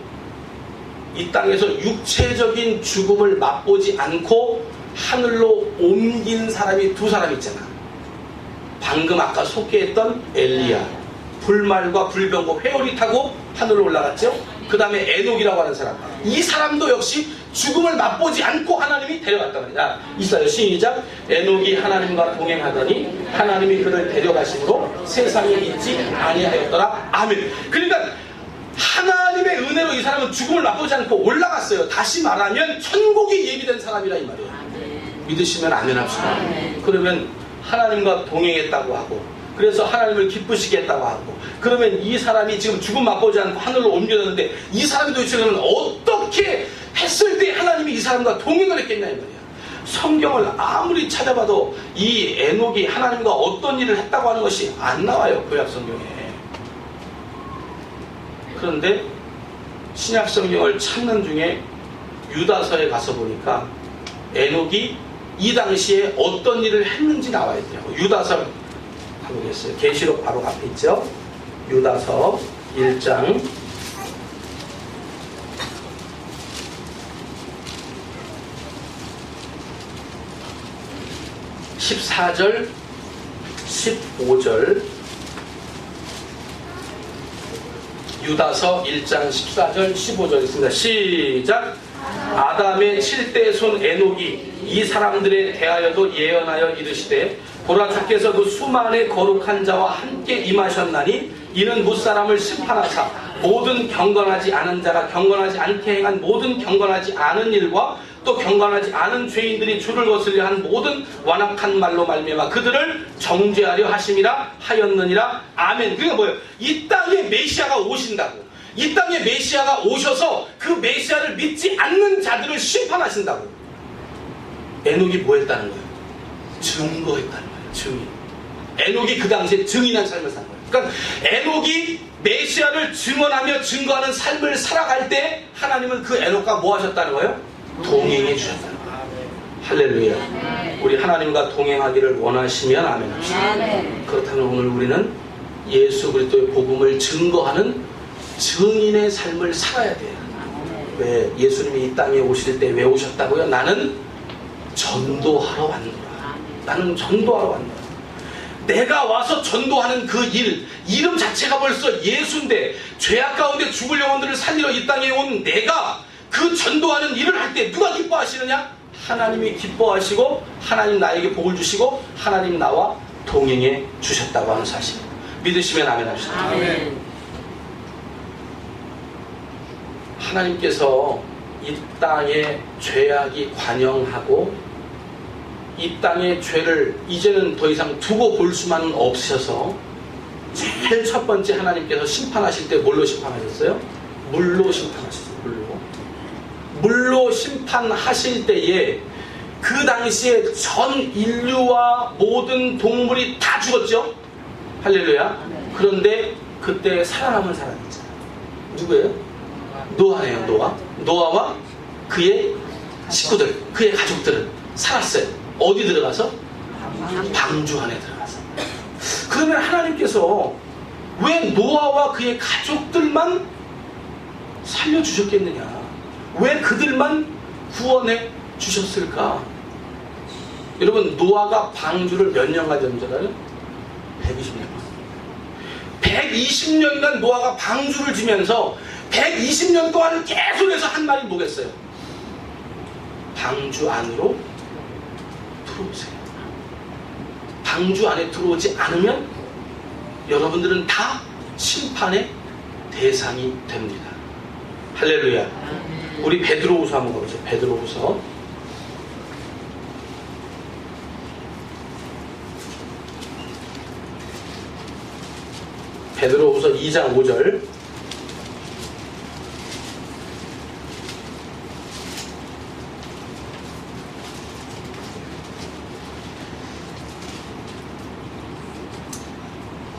이 땅에서 육체적인 죽음을 맛보지 않고 하늘로 옮긴 사람이 두 사람 있잖아. 방금 아까 소개했던 엘리야. 불말과 불병거 회오리 타고 하늘로 올라갔죠. 그 다음에 에녹이라고 하는 사람. 이 사람도 역시 죽음을 맛보지 않고 하나님이 데려갔단 말이야. 이사야 시작. 에녹이 하나님과 동행하더니 하나님이 그를 데려가심으로 세상에 있지 아니하였더라. 아멘. 그러니까 하나님의 은혜로 이 사람은 죽음을 맛보지 않고 올라갔어요. 다시 말하면 천국이 예비된 사람이라 이 말이에요. 아멘. 믿으시면 아멘 합시다. 아멘. 그러면 하나님과 동행했다고 하고 그래서 하나님을 기쁘시게 했다고 하고 그러면 이 사람이 지금 죽음 맛보지 않고 하늘로 옮겨졌는데 이 사람이 도대체 그러면 어떻게 했을 때 하나님이 이 사람과 동행을 했겠냐 이 말이야. 성경을 아무리 찾아봐도 이 에녹이 하나님과 어떤 일을 했다고 하는 것이 안 나와요. 구약 성경에. 그런데 신약 성경을 찾는 중에 유다서에 가서 보니까 에녹이 이 당시에 어떤 일을 했는지 나와 있더라고요. 유다서 가보겠어요. 계시록 바로 앞에 있죠. 유다서 1장 14절 15절 유다서 1장 14절 15절 있습니다. 시작. 아담의 7대 손 에녹이 이 사람들에 대하여도 예언하여 이르시되 보라 주께서 그 수만의 거룩한 자와 함께 임하셨나니 이는 무사람을 심판하사 모든 경건하지 않은 자가 경건하지 않게 행한 모든 경건하지 않은 일과 또 경건하지 않은 죄인들이 주를 거슬려 한 모든 완악한 말로 말미암아 그들을 정죄하려 하심이라 하였느니라. 아멘. 그게 뭐예요? 이 땅에 메시아가 오신다고. 이 땅에 메시아가 오셔서 그 메시아를 믿지 않는 자들을 심판하신다고. 에녹이 뭐 했다는 거예요? 증거했다는 거예요. 증인. 에녹이 그 당시에 증인한 삶을 산 거예요. 그러니까 에녹이 메시아를 증언하며 증거하는 삶을 살아갈 때 하나님은 그 에녹과 뭐 하셨다는 거예요? 동행해 주셨다는 거예요. 할렐루야. 우리 하나님과 동행하기를 원하시면 아멘 합시다. 그렇다면 오늘 우리는 예수 그리스도의 복음을 증거하는 증인의 삶을 살아야 돼요. 왜? 예수님이 이 땅에 오실 때 왜 오셨다고요? 나는 전도하러 왔노라. 나는 전도하러 왔노라. 내가 와서 전도하는 그 일, 이름 자체가 벌써 예수인데 죄악 가운데 죽을 영혼들을 살리러 이 땅에 온 내가 그 전도하는 일을 할 때 누가 기뻐하시느냐? 하나님이 기뻐하시고 하나님 나에게 복을 주시고 하나님 나와 동행해 주셨다고 하는 사실. 믿으시면 아멘 합시다. 아멘. 하나님께서 이 땅에 죄악이 관영하고 이 땅의 죄를 이제는 더 이상 두고 볼 수만은 없으셔서 제일 첫 번째 하나님께서 심판하실 때 뭘로 심판하셨어요? 물로 심판하셨어요. 물로 심판하실 때에 그 당시에 전 인류와 모든 동물이 다 죽었죠? 할렐루야. 그런데 그때 살아남은 사람이 있잖아요. 누구예요? 노아네요. 노아와 그의 식구들, 그의 가족들은 살았어요. 어디 들어가서? 방주 안에 들어가서. 그러면 하나님께서 왜 노아와 그의 가족들만 살려주셨겠느냐? 왜 그들만 구원해 주셨을까? 여러분, 노아가 방주를 몇 년간 졌는 줄 알아요? 120년. 120년간 노아가 방주를 지면서 120년 동안 계속해서 한 말이 뭐겠어요? 방주 안으로 들어오세요. 방주 안에 들어오지 않으면 여러분들은 다 심판의 대상이 됩니다. 할렐루야. 우리 베드로후서 한번 가보죠. 베드로후서. 베드로후서 2장 5절.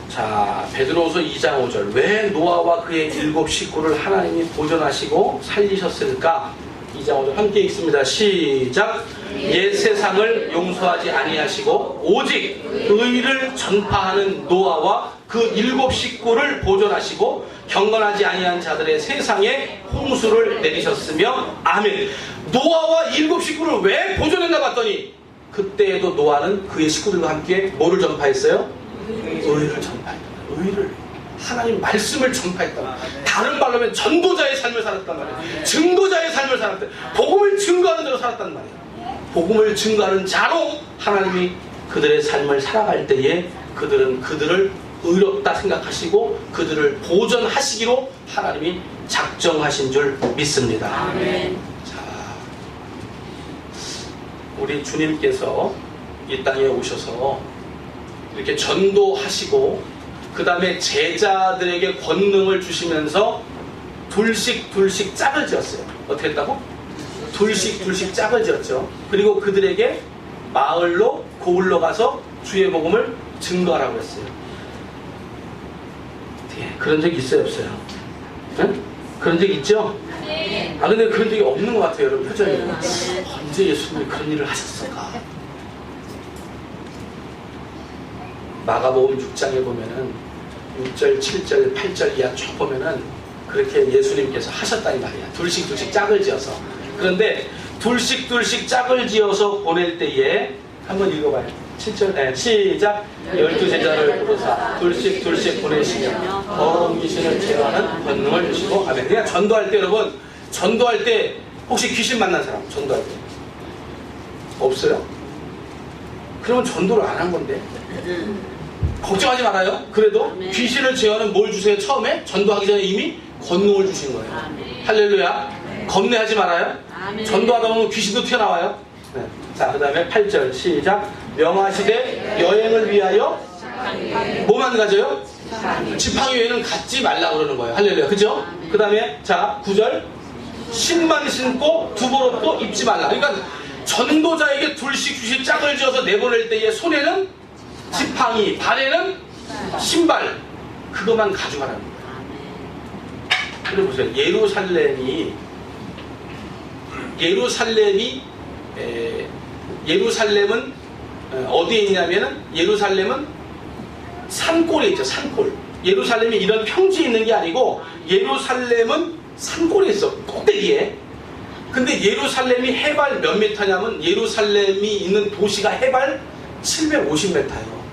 자, 베드로후서 2장 5절. 왜 노아와 그의 7 식구를 하나님이 보존하시고 살리셨을까? 2장 5절 함께 읽습니다. 시작. 옛 세상을 용서하지 아니하시고 오직 의를 전파하는 노아와 그 7 식구를 보존하시고 경건하지 아니한 자들의 세상에 홍수를 내리셨으며 아멘. 노아와 7 식구를 왜 보존했나 봤더니 그때에도 노아는 그의 식구들과 함께 뭐를 전파했어요? 의를 전파했다. 의를, 하나님 말씀을 전파했다. 다른 말로 하면 전도자의 삶을 살았단 말이에요. 증거자의 삶을 살았다. 복음을 증거하는 대로 살았단 말이에요. 복음을 증거하는 자로 하나님이 그들의 삶을 살아갈 때에 그들은 그들을 의롭다 생각하시고 그들을 보존하시기로 하나님이 작정하신 줄 믿습니다. 아멘. 자, 우리 주님께서 이 땅에 오셔서 이렇게 전도하시고 그 다음에 제자들에게 권능을 주시면서 둘씩 짝을 지었어요. 어떻게 했다고? 둘씩 짝을 지었죠. 그리고 그들에게 마을로 고을로 가서 주의 복음을 증거하라고 했어요. 네, 그런 적 있어요, 없어요? 네? 그런 적 있죠? 네. 아, 근데 그런 적이 없는 것 같아요, 여러분. 표정이. 언제 예수님이 그런 일을 하셨을까? 마가복음 6장에 보면은 6절, 7절, 8절 이하 쭉 보면은 그렇게 예수님께서 하셨다는 말이야. 둘씩 짝을 지어서. 그런데 둘씩 짝을 지어서 보낼 때에 한번 읽어봐요. 7절, 네, 시작. 12제자를 부르사 둘씩 보내시며 더러운 귀신을 제어하는 권능을 주시고 아멘. 그냥 전도할 때 여러분, 전도할 때 혹시 귀신 만난 사람 전도할 때 없어요? 그러면 전도를 안 한 건데. 걱정하지 말아요. 그래도 아멘. 귀신을 제어하는 뭘 주세요? 처음에 전도하기 전에 이미 권능을 주신 거예요. 아멘. 할렐루야. 네. 겁내하지 말아요. 아멘. 전도하다 보면 귀신도 튀어나와요. 네. 자, 그 다음에 8절 시작. 명하시되 여행을 위하여 뭐만 가져요? 지팡이 외에는 갖지 말라고 그러는 거예요. 할렐루야. 그죠? 그 다음에 자 9절 신만 신고 두보로도 입지 말라. 그러니까 전도자에게 둘씩 짝을 지어서 내보낼 때에 손에는 지팡이, 발에는 신발, 그것만 가져가라는 거예요. 그래 보세요. 예루살렘은 어디에 있냐면은 예루살렘은 산골에 있죠. 산골. 예루살렘이 이런 평지에 있는 게 아니고 예루살렘은 산골에 있어. 꼭대기에. 근데 예루살렘이 해발 몇 미터냐면 예루살렘이 있는 도시가 해발 750m예요.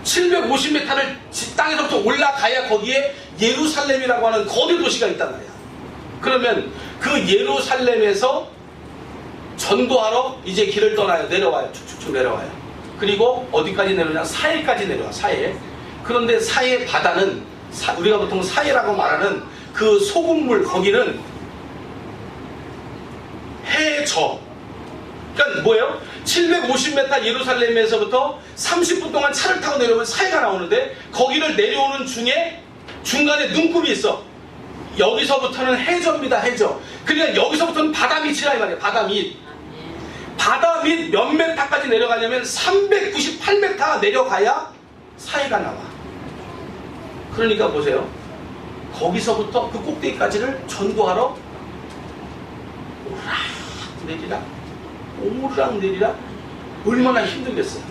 750m를 땅에서부터 올라가야 거기에 예루살렘이라고 하는 거대 도시가 있단 말이야. 그러면 그 예루살렘에서 전도하러 이제 길을 떠나요. 내려와요. 쭉쭉쭉 내려와요. 그리고 어디까지 내려오냐? 사해까지 내려와. 사해. 그런데 사해 바다는 우리가 보통 사해라고 말하는 그 소금물 거기는 해저. 그러니까 뭐예요? 750m 예루살렘에서부터 30분 동안 차를 타고 내려오면 사해가 나오는데 거기를 내려오는 중에 중간에 눈곱이 있어. 여기서부터는 해저입니다. 해저. 그러니까 여기서부터는 바다 밑이라 이 말이에요. 바다 밑. 바다 밑 몇 메타까지 내려가냐면 398m 내려가야 사해가 나와. 그러니까 보세요. 거기서부터 그 꼭대기까지를 전도하러 오르락 내리락 오르락 내리락 얼마나 힘들겠어요.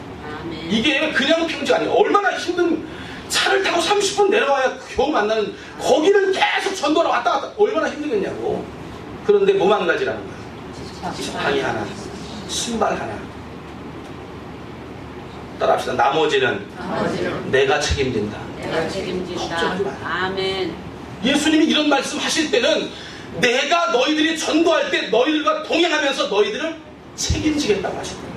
아멘. 이게 그냥 평지 아니에요. 얼마나 힘든 차를 타고 30분 내려와야 겨우 만나는 거기를 계속 전도하러 왔다 갔다 얼마나 힘들겠냐고. 그런데 뭐만 가지라는 거예요. 지팡이 하나, 신발 하나. 따라합시다. 나머지는 내가 책임진다. 내가 책임진다. 걱정하지 마요. 아멘. 예수님이 이런 말씀 하실 때는 내가 너희들이 전도할 때 너희들과 동행하면서 너희들을 책임지겠다고 하시는 거예요.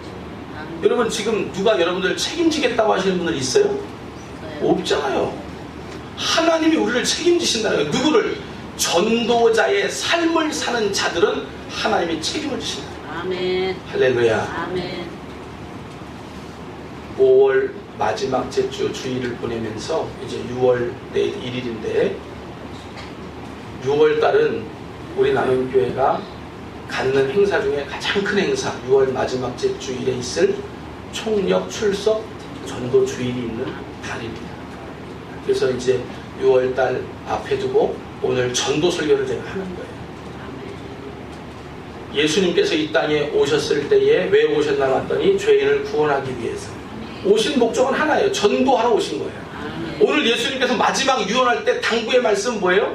아멘. 여러분 지금 누가 여러분들 책임지겠다고 하시는 분들 있어요? 없잖아요. 하나님이 우리를 책임지신다는 거예요. 누구를? 전도자의 삶을 사는 자들은 하나님이 책임을 지신다. 아멘. 할렐루야. 아멘. 5월 마지막 주 주일을 보내면서 이제 6월 내일 1일인데 6월 달은 우리 남영교회가 갖는 행사 중에 가장 큰 행사 6월 마지막 주일에 있을 총력 출석 전도 주일이 있는 달입니다. 그래서 이제 6월 달 앞에 두고 오늘 전도 설교를 제가 하는 거예요. 예수님께서 이 땅에 오셨을 때에 왜 오셨나 봤더니 죄인을 구원하기 위해서. 오신 목적은 하나예요. 전도하러 오신 거예요. 오늘 예수님께서 마지막 유언할 때 당부의 말씀 뭐예요?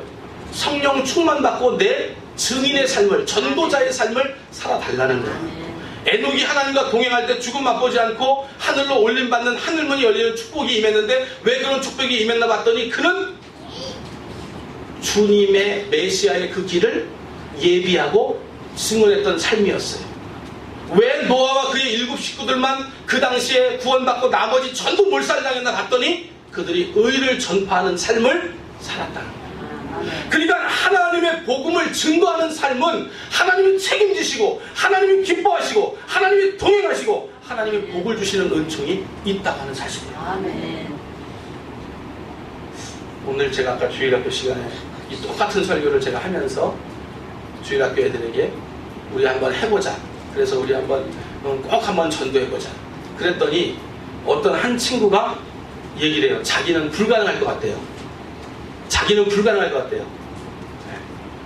성령 충만받고 내 증인의 삶을, 전도자의 삶을 살아달라는 거예요. 에녹이 하나님과 동행할 때 죽음 맛보지 않고 하늘로 올림받는 하늘문이 열리는 축복이 임했는데 왜 그런 축복이 임했나 봤더니 그는 주님의 메시아의 그 길을 예비하고 증언했던 삶이었어요. 왜 노아와 그의 7 식구들만 그 당시에 구원받고 나머지 전부 몰살당했나 봤더니 그들이 의를 전파하는 삶을 살았다는 거예요. 그러니까 하나님의 복음을 증거하는 삶은 하나님이 책임지시고 하나님이 기뻐하시고 하나님이 동행하시고 하나님이 복을 주시는 은총이 있다고 하는 사실이에요. 아멘. 오늘 제가 아까 주일학교 시간에 이 똑같은 설교를 제가 하면서 주일학교 애들에게 우리 한번 해보자. 그래서 우리 한번 꼭 한번 전도해보자. 그랬더니 어떤 한 친구가 얘기를 해요. 자기는 불가능할 것 같대요. 자기는 불가능할 것 같대요.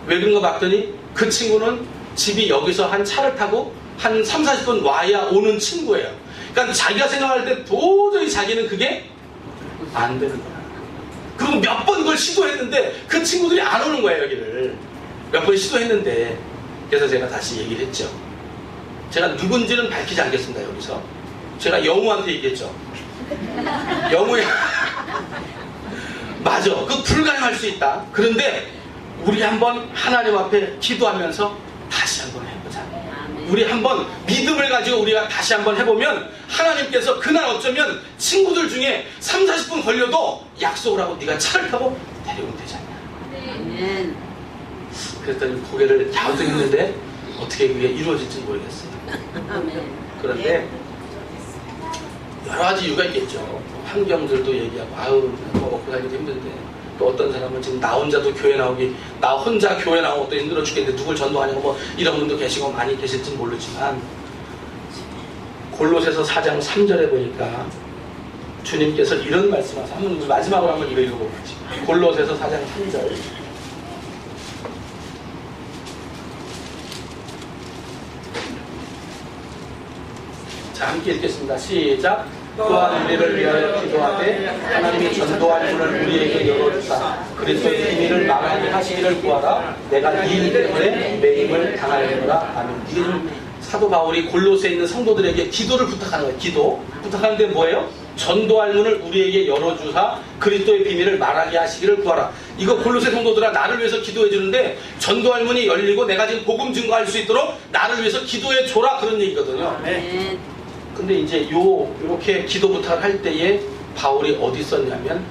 왜 그런가 봤더니 그 친구는 집이 여기서 한 차를 타고 한 3, 40분 와야 오는 친구예요. 그러니까 자기가 생각할 때 도저히 자기는 그게 안 되는 거야. 그리고 몇 번 그걸 시도했는데 그 친구들이 안 오는 거예요. 여기를 몇 번 시도했는데 그래서 제가 다시 얘기를 했죠. 제가 누군지는 밝히지 않겠습니다. 여기서 제가 영우한테 얘기했죠. 영우야 맞아. 그 불가능할 수 있다. 그런데 우리 한번 하나님 앞에 기도하면서 다시 한번 해보자. 우리 한번 믿음을 가지고 우리가 다시 한번 해보면 하나님께서 그날 어쩌면 친구들 중에 3, 40분 걸려도 약속을 하고 네가 차를 타고 데려오면 되지 않냐. 아멘. 그랬더니 고개를 갸우뚱했는데 어떻게 그게 이루어질지 모르겠어요. 아멘. 그런데 여러 가지 이유가 있겠죠. 환경들도 얘기하고 아유 먹고 살기도 힘든데 또 어떤 사람은 지금 나 혼자도 교회 나오기 나 혼자 교회 나오고 또 힘들어 죽겠는데 누굴 전도하냐고 뭐 이런 분도 계시고 많이 계실진 모르지만 골로새서 4장 3절에 보니까 주님께서 이런 말씀하세요. 한번 마지막으로 한번 이거 읽어보겠지. 골로새서 4장 3절 자 함께 읽겠습니다. 시작. 또한 우리를 위하여 기도하되 하나님이 전도할 문을 우리에게 열어주사 그리스도의 비밀을 말하게 하시기를 구하라. 내가 이 일 때문에 매임을 당하려노라. 아멘. 이게 좀 사도 바울이 골로새에 있는 성도들에게 기도를 부탁하는 거예요. 기도 부탁하는데 뭐예요? 전도할 문을 우리에게 열어주사 그리스도의 비밀을 말하게 하시기를 구하라. 이거 골로새 성도들아 나를 위해서 기도해 주는데 전도할 문이 열리고 내가 지금 복음 증거할 수 있도록 나를 위해서 기도해 줘라 그런 얘기거든요. 아멘. 근데 이제 요렇게 기도 부탁을 할 때에 바울이 어디 있었냐면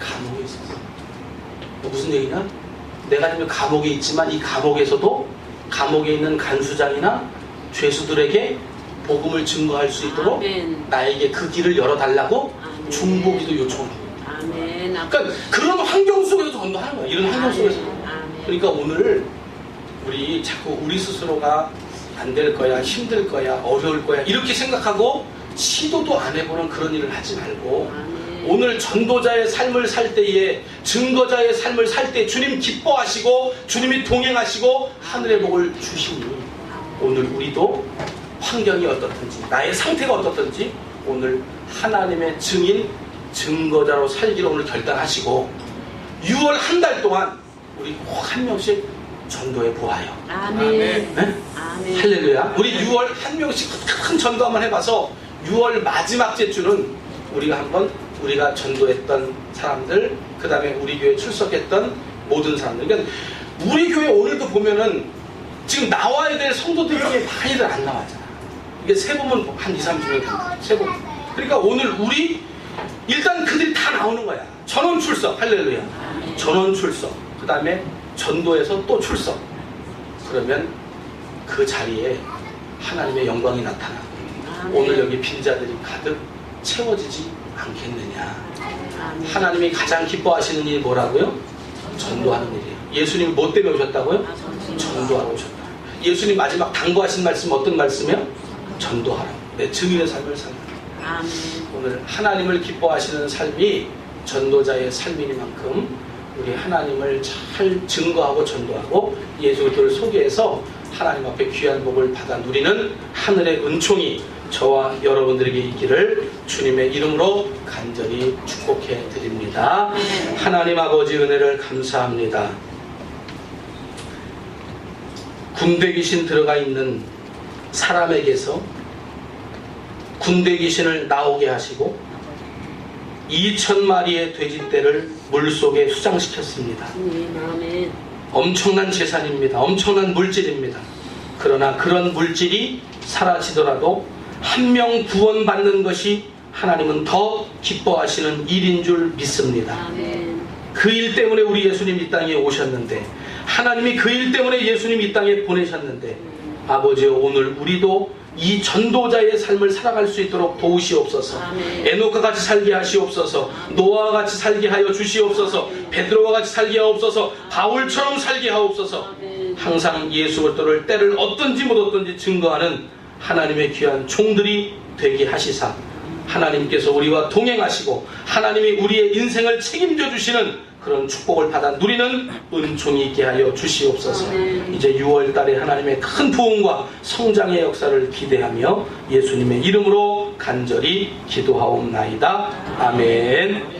감옥에 있었어요. 무슨 얘기냐? 내가 지금 감옥에 있지만 이 감옥에서도 감옥에 있는 간수장이나 죄수들에게 복음을 증거할 수 있도록 아멘. 나에게 그 길을 열어달라고 아멘. 중보기도 요청합니다. 아멘. 그러니까 그런 환경 속에서 전도하는 거야. 이런 환경 속에서. 아멘. 그러니까 오늘 우리 자꾸 우리 스스로가 안 될 거야, 힘들 거야, 어려울 거야 이렇게 생각하고 시도도 안 해보는 그런 일을 하지 말고 아멘. 오늘 전도자의 삶을 살 때에 증거자의 삶을 살 때 주님 기뻐하시고 주님이 동행하시고 하늘의 복을 주시니 오늘 우리도 환경이 어떻든지 나의 상태가 어떻든지 오늘 하나님의 증인 증거자로 살기로 오늘 결단하시고 6월 한 달 동안 우리 꼭 한 명씩 전도해 보아요. 아멘. 네? 아멘. 할렐루야. 우리 6월 한 명씩 큰 전도 한번 해봐서 6월 마지막 주는 우리가 전도했던 사람들, 그 다음에 우리 교회 출석했던 모든 사람들. 그러니까 우리 교회 오늘도 보면은 지금 나와야 될 성도들 중에 많이들 안 나왔잖아. 이게 세보면 한 2, 30명 된다. 세보면. 그러니까 오늘 우리 일단 그들이 다 나오는 거야. 전원 출석. 할렐루야. 전원 출석. 그 다음에 전도에서 또 출석. 그러면 그 자리에 하나님의 영광이 나타나고 오늘 여기 빈자들이 가득 채워지지 않겠느냐. 하나님이 가장 기뻐하시는 일이 뭐라고요? 전도하는 일이에요. 예수님이 뭐 때문에 오셨다고요? 전도하러 오셨다. 예수님 마지막 당부하신 말씀 어떤 말씀이요? 전도하라. 내 증인의 삶을 살라. 오늘 하나님을 기뻐하시는 삶이 전도자의 삶이니만큼 우리 하나님을 잘 증거하고 전도하고 예수 그리스도를 소개해서 하나님 앞에 귀한 복을 받아 누리는 하늘의 은총이 저와 여러분들에게 있기를 주님의 이름으로 간절히 축복해 드립니다. 하나님 아버지 은혜를 감사합니다. 군대 귀신 들어가 있는 사람에게서 군대 귀신을 나오게 하시고 2,000마리의 돼지떼를 물속에 수장시켰습니다. 엄청난 재산입니다. 엄청난 물질입니다. 그러나 그런 물질이 사라지더라도 한 명 구원받는 것이 하나님은 더 기뻐하시는 일인 줄 믿습니다. 그 일 때문에 우리 예수님 이 땅에 오셨는데 하나님이 그 일 때문에 예수님 이 땅에 보내셨는데 아버지여 오늘 우리도 이 전도자의 삶을 살아갈 수 있도록 도우시옵소서. 에녹과 같이 살게 하시옵소서. 노아와 같이 살게 하여 주시옵소서. 베드로와 같이 살게 하옵소서. 바울처럼 살게 하옵소서. 항상 예수 그리스도를 때를 얻든지 못 얻든지 증거하는 하나님의 귀한 종들이 되게 하시사 하나님께서 우리와 동행하시고 하나님이 우리의 인생을 책임져 주시는 그런 축복을 받아 누리는 은총이 있게 하여 주시옵소서. 이제 6월 달에 하나님의 큰 부흥과 성장의 역사를 기대하며 예수님의 이름으로 간절히 기도하옵나이다. 아멘.